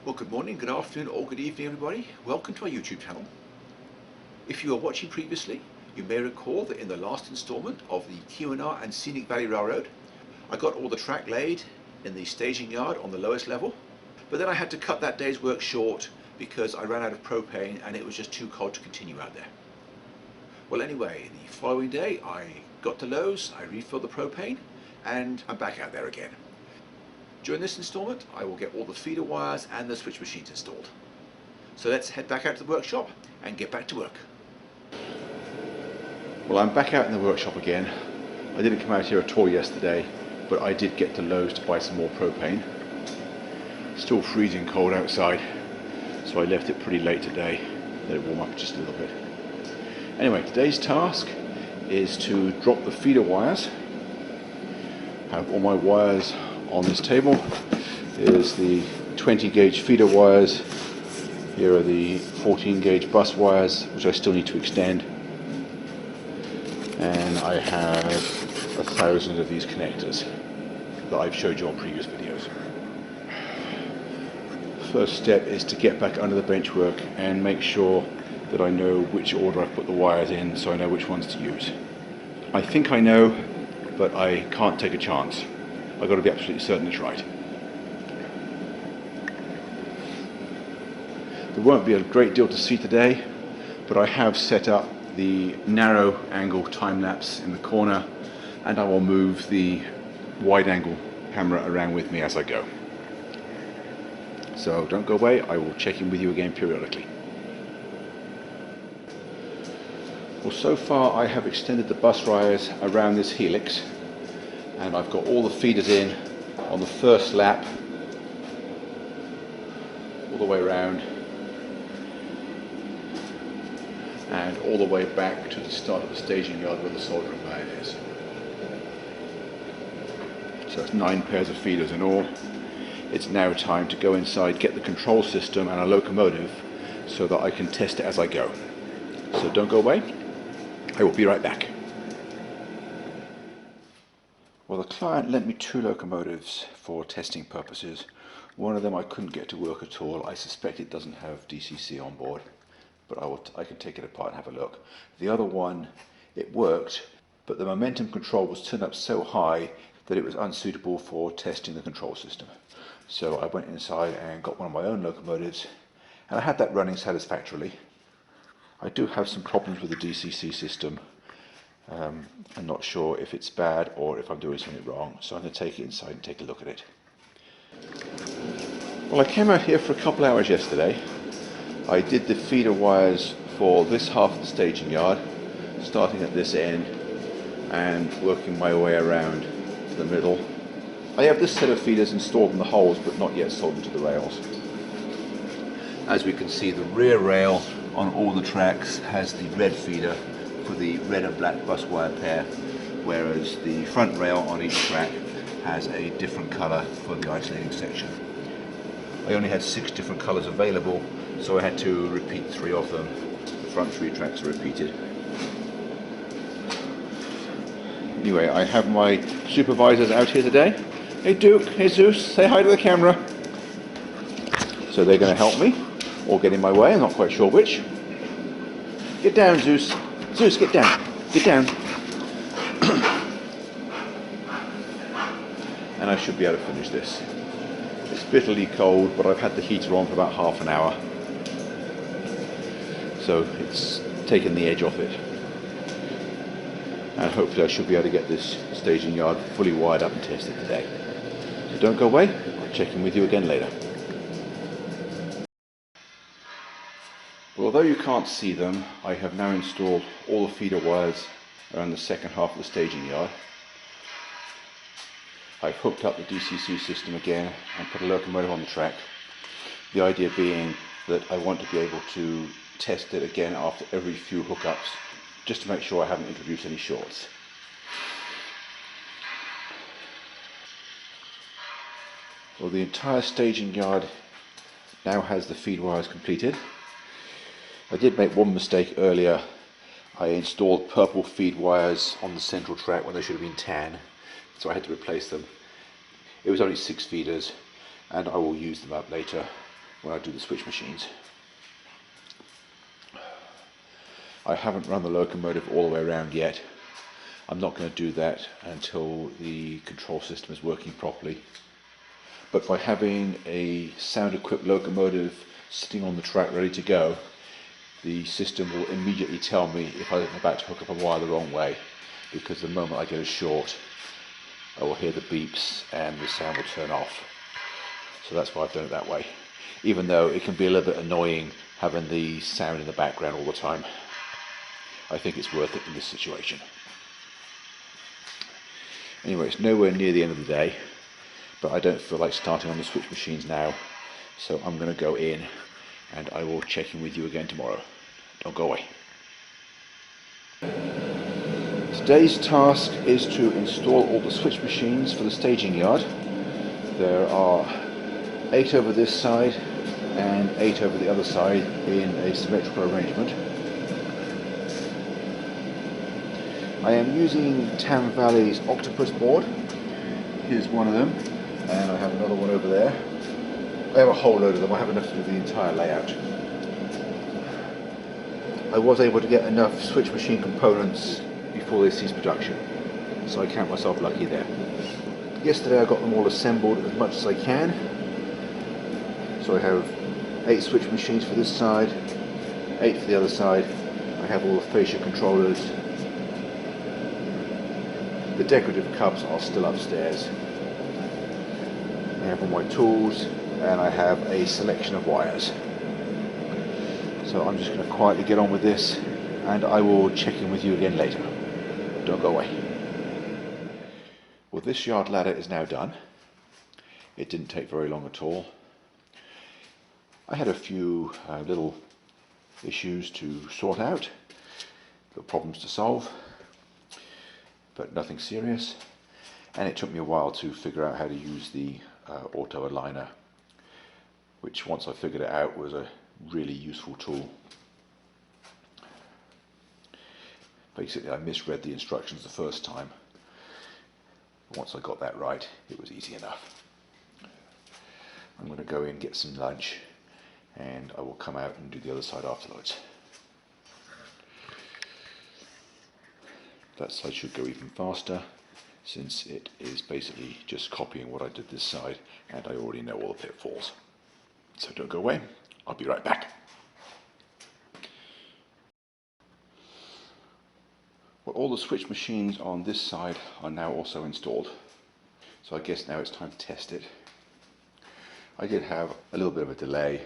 Well, good morning, good afternoon, or good evening, everybody. Welcome to our YouTube channel. If you were watching previously, you may recall that in the last installment of the K&R and Scenic Valley Railroad, I got all the track laid in the staging yard on the lowest level, but then I had to cut that day's work short because I ran out of propane and it was just too cold to continue out there. Well, anyway, the following day I got to Lowe's, I refilled the propane, and I'm back out there again. During this installment, I will get all the feeder wires and the switch machines installed. So let's head back out to the workshop and get back to work. Well, I'm back out in the workshop again. I didn't come out here at all yesterday, but I did get to Lowe's to buy some more propane. Still freezing cold outside, so I left it pretty late today. Let it warm up just a little bit. Anyway, today's task is to drop the feeder wires. I have all my wires on this table. Is the 20 gauge feeder wires. Here are the 14 gauge bus wires, which I still need to extend. And I have 1,000 of these connectors that I've showed you on previous videos. First step is to get back under the benchwork and make sure that I know which order I put the wires in, so I know which ones to use. I think I know, but I can't take a chance. I've got to be absolutely certain it's right. There won't be a great deal to see today, but I have set up the narrow angle time lapse in the corner, and I will move the wide angle camera around with me as I go. So don't go away, I will check in with you again periodically. Well, so far I have extended the bus wires around this helix, and I've got all the feeders in on the first lap, all the way around, and all the way back to the start of the staging yard where the soldering iron is. So that's 9 pairs of feeders in all. It's now time to go inside, get the control system and a locomotive so that I can test it as I go. So don't go away, I will be right back. Well, the client lent me 2 locomotives for testing purposes. One of them I couldn't get to work at all. I suspect it doesn't have DCC on board, but I can take it apart and have a look. The other one, it worked, but the momentum control was turned up so high that it was unsuitable for testing the control system. So I went inside and got one of my own locomotives, and I had that running satisfactorily. I do have some problems with the DCC system. I'm not sure if it's bad or if I'm doing something wrong, so I'm going to take it inside and take a look at it. Well, I came out here for a couple hours yesterday. I did the feeder wires for this half of the staging yard, starting at this end and working my way around to the middle. I have this set of feeders installed in the holes but not yet soldered to the rails. As we can see, the rear rail on all the tracks has the red feeder for the red and black bus wire pair, whereas the front rail on each track has a different colour for the isolating section. I only had 6 different colours available, so I had to repeat 3 of them. The front 3 tracks are repeated. Anyway, I have my supervisors out here today. Hey Duke, hey Zeus, say hi to the camera. So they're going to help me, or get in my way, I'm not quite sure which. Get down, Zeus. Zeus, get down. Get down. And I should be able to finish this. It's bitterly cold, but I've had the heater on for about half an hour. So it's taken the edge off it. And hopefully I should be able to get this staging yard fully wired up and tested today. So don't go away, I'll check in with you again later. Well, although you can't see them, I have now installed all the feeder wires around the second half of the staging yard. I've hooked up the DCC system again and put a locomotive on the track. The idea being that I want to be able to test it again after every few hookups, just to make sure I haven't introduced any shorts. Well, the entire staging yard now has the feed wires completed. I did make one mistake earlier. I installed purple feed wires on the central track when they should have been tan, so I had to replace them. It was only 6 feeders, and I will use them up later. when I do the switch machines. I haven't run the locomotive all the way around yet. I'm not going to do that until the control system is working properly. But by having a sound equipped locomotive sitting on the track ready to go, the system will immediately tell me if I'm about to hook up a wire the wrong way, because the moment I get a short, I will hear the beeps and the sound will turn off. So that's why I've done it that way, even though it can be a little bit annoying having the sound in the background all the time. I think it's worth it in this situation. Anyway, it's nowhere near the end of the day, but I don't feel like starting on the switch machines now, so I'm going to go in and I will check in with you again tomorrow. Don't go away. Today's task is to install all the switch machines for the staging yard. There are 8 over this side and 8 over the other side in a symmetrical arrangement. I am using Tam Valley's octopus board. Here's one of them, and I have another one over there. I have a whole load of them. I have enough to do the entire layout. I was able to get enough switch machine components before they ceased production, so I count myself lucky there. Yesterday I got them all assembled as much as I can. So I have 8 switch machines for this side, 8 for the other side. I have all the fascia controllers. The decorative cups are still upstairs. I have all my tools and I have a selection of wires. So I'm just going to quietly get on with this and I will check in with you again later. Don't go away. Well, this yard ladder is now done. It didn't take very long at all. I had a few little issues to sort out, little problems to solve, but nothing serious, and it took me a while to figure out how to use the auto aligner, which once I figured it out was a really useful tool. Basically I misread the instructions the first time. Once I got that right, it was easy enough. I'm going to go in, get some lunch, and I will come out and do the other side afterwards. That side should go even faster, since it is basically just copying what I did this side, and I already know all the pitfalls. So don't go away, I'll be right back. Well, all the switch machines on this side are now also installed, so I guess now it's time to test it. I did have a little bit of a delay.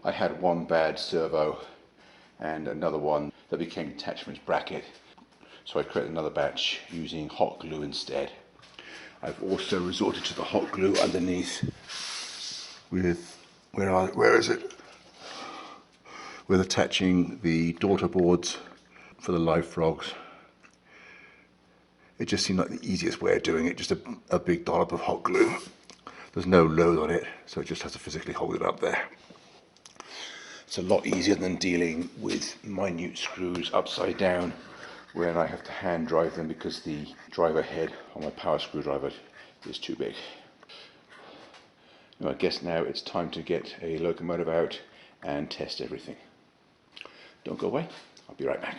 I had one bad servo and another one that became attached from its bracket, so I created another batch using hot glue instead. I've also resorted to the hot glue underneath with, where is it? With attaching the daughter boards for the live frogs. It just seemed like the easiest way of doing it, just a big dollop of hot glue. There's no load on it, so it just has to physically hold it up there. It's a lot easier than dealing with minute screws upside down when I have to hand drive them because the driver head on my power screwdriver is too big. I guess now it's time to get a locomotive out and test everything. Don't go away, I'll be right back.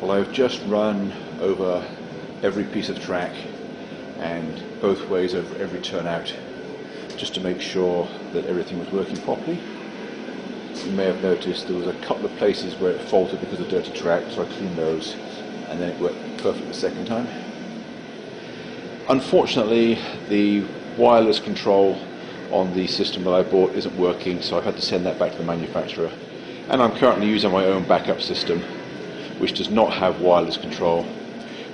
Well, I've just run over every piece of track and both ways over every turnout just to make sure that everything was working properly. You may have noticed there was a couple of places where it faulted because of dirty track, so I cleaned those and then it worked perfect the second time. Unfortunately, the wireless control on the system that I bought isn't working, so I've had to send that back to the manufacturer, and I'm currently using my own backup system which does not have wireless control,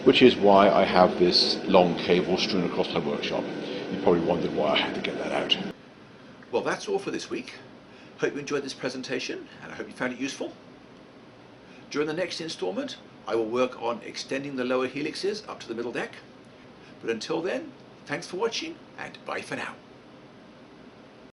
which is why I have this long cable strewn across my workshop. You probably wondered why I had to get that out. Well, that's all for this week. Hope you enjoyed this presentation and I hope you found it useful. During the next installment I will work on extending the lower helixes up to the middle deck. But until then, thanks for watching and bye for now.